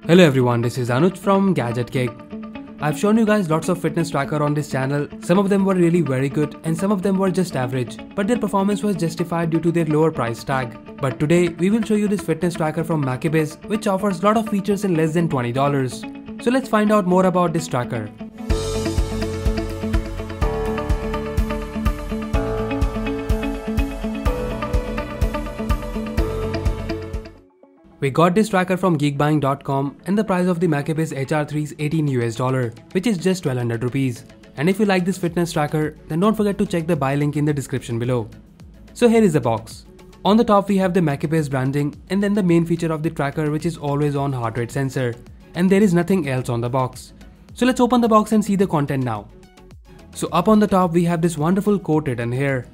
Hello everyone, this is Anuj from Gadget Cake. I've shown you guys lots of fitness tracker on this channel. Some of them were really very good and some of them were just average, but their performance was justified due to their lower price tag. But today we will show you this fitness tracker from Makibes which offers lot of features in less than $20. So let's find out more about this tracker. We got this tracker from geekbuying.com and the price of the Makibes HR3 is $18 which is just 1200 rupees. And if you like this fitness tracker, then don't forget to check the buy link in the description below. So here is the box. On the top we have the Makibes branding and then the main feature of the tracker, which is always on heart rate sensor, and there is nothing else on the box. So let's open the box and see the content now. So up on the top we have this wonderful quote written here.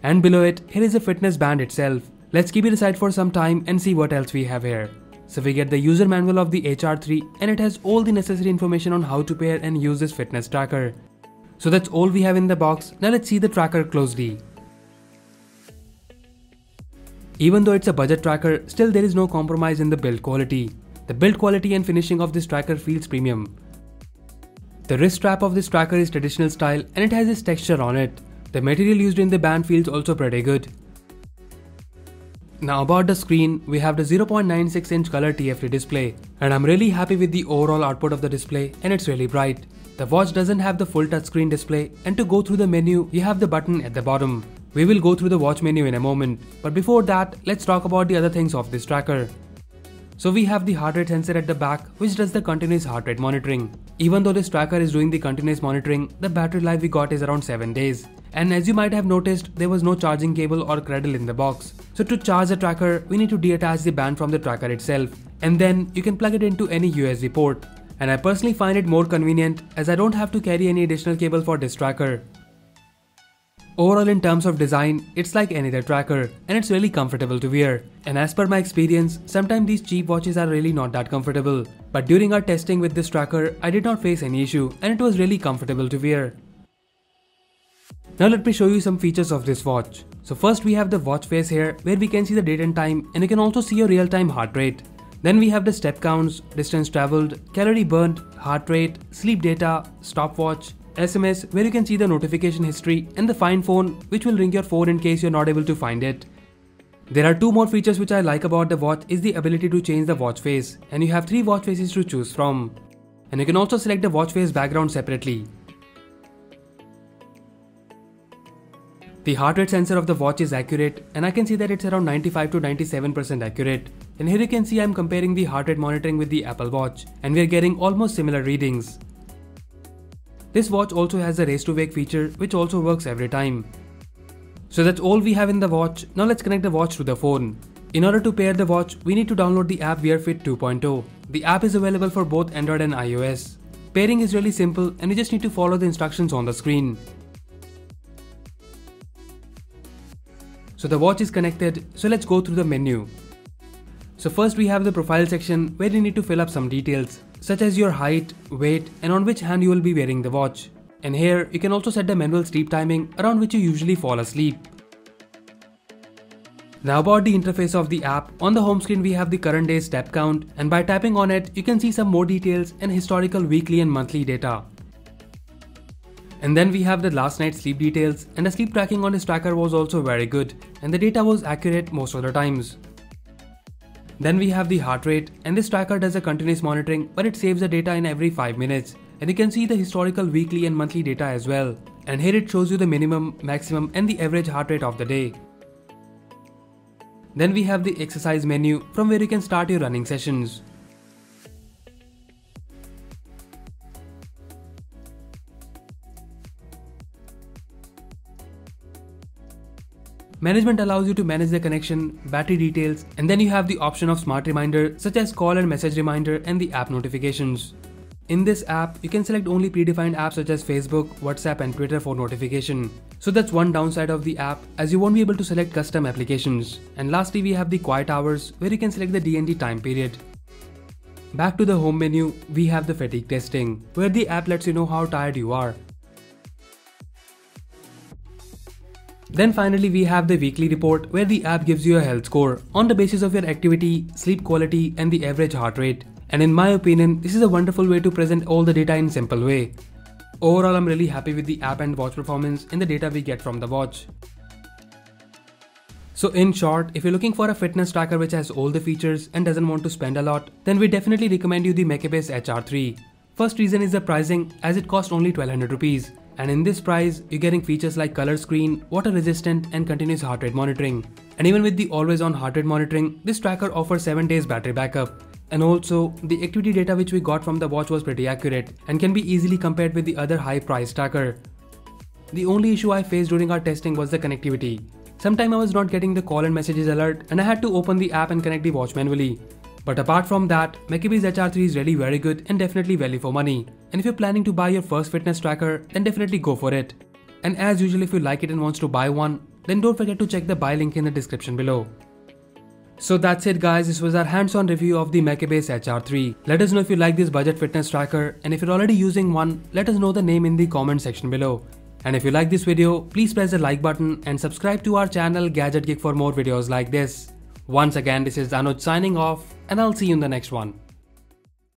And below it, here is the fitness band itself. Let's keep it aside for some time and see what else we have here. So we get the user manual of the HR3 and it has all the necessary information on how to pair and use this fitness tracker. So that's all we have in the box. Now let's see the tracker closely. Even though it's a budget tracker, still there is no compromise in the build quality. The build quality and finishing of this tracker feels premium. The wrist strap of this tracker is traditional style and it has this texture on it. The material used in the band feels also pretty good. Now about the screen, we have the 0.96 inch color TFT display, and I'm really happy with the overall output of the display and it's really bright. The watch doesn't have the full touchscreen display, and to go through the menu, you have the button at the bottom. We will go through the watch menu in a moment, but before that, let's talk about the other things of this tracker. So we have the heart rate sensor at the back, which does the continuous heart rate monitoring. Even though this tracker is doing the continuous monitoring, the battery life we got is around 7 days. And as you might have noticed, there was no charging cable or cradle in the box. So to charge the tracker, we need to detach the band from the tracker itself. And then you can plug it into any USB port. And I personally find it more convenient as I don't have to carry any additional cable for this tracker. Overall, in terms of design, it's like any other tracker and it's really comfortable to wear. And as per my experience, sometimes these cheap watches are really not that comfortable. But during our testing with this tracker, I did not face any issue and it was really comfortable to wear. Now let me show you some features of this watch. So first we have the watch face here where we can see the date and time, and you can also see your real-time heart rate. Then we have the step counts, distance traveled, calorie burnt, heart rate, sleep data, stopwatch, SMS where you can see the notification history, and the find phone which will ring your phone in case you're not able to find it. There are two more features which I like about the watch is the ability to change the watch face, and you have 3 watch faces to choose from. And you can also select the watch face background separately. The heart rate sensor of the watch is accurate, and I can see that it's around 95 to 97% accurate. And here you can see I'm comparing the heart rate monitoring with the Apple Watch, and we are getting almost similar readings. This watch also has the race to wake feature, which also works every time. So that's all we have in the watch. Now let's connect the watch to the phone. In order to pair the watch, we need to download the app WearFit 2.0. The app is available for both Android and iOS. Pairing is really simple and you just need to follow the instructions on the screen. So the watch is connected, so let's go through the menu. So first we have the profile section where you need to fill up some details, such as your height, weight, and on which hand you will be wearing the watch. And here you can also set the manual sleep timing around which you usually fall asleep. Now about the interface of the app, on the home screen we have the current day step count, and by tapping on it you can see some more details and historical weekly and monthly data. And then we have the last night's sleep details, and the sleep tracking on this tracker was also very good and the data was accurate most of the times. Then we have the heart rate, and this tracker does a continuous monitoring but it saves the data in every 5 minutes, and you can see the historical weekly and monthly data as well. And here it shows you the minimum, maximum and the average heart rate of the day. Then we have the exercise menu from where you can start your running sessions. Management allows you to manage the connection, battery details, and then you have the option of smart reminder such as call and message reminder and the app notifications. In this app, you can select only predefined apps such as Facebook, WhatsApp and Twitter for notification. So that's one downside of the app, as you won't be able to select custom applications. And lastly we have the quiet hours where you can select the D&D time period. Back to the home menu, we have the fatigue testing, where the app lets you know how tired you are. Then finally we have the weekly report where the app gives you a health score on the basis of your activity, sleep quality and the average heart rate. And in my opinion, this is a wonderful way to present all the data in simple way. Overall, I'm really happy with the app and watch performance and the data we get from the watch. So in short, if you're looking for a fitness tracker which has all the features and doesn't want to spend a lot, then we definitely recommend you the Makibes HR3. First reason is the pricing, as it costs only 1200 rupees. And in this price, you're getting features like color screen, water resistant and continuous heart rate monitoring. And even with the always on heart rate monitoring, this tracker offers 7 days battery backup. And also, the activity data which we got from the watch was pretty accurate and can be easily compared with the other high price tracker. The only issue I faced during our testing was the connectivity. Sometime I was not getting the call and messages alert and I had to open the app and connect the watch manually. But apart from that, Makibes HR3 is really very good and definitely value for money. And if you're planning to buy your first fitness tracker, then definitely go for it. And as usual, if you like it and wants to buy one, then don't forget to check the buy link in the description below. So that's it guys, this was our hands-on review of the Makibes HR3. Let us know if you like this budget fitness tracker, and if you're already using one, let us know the name in the comment section below. And if you like this video, please press the like button and subscribe to our channel Gadget Geek for more videos like this. Once again, this is Anuj signing off and I'll see you in the next one.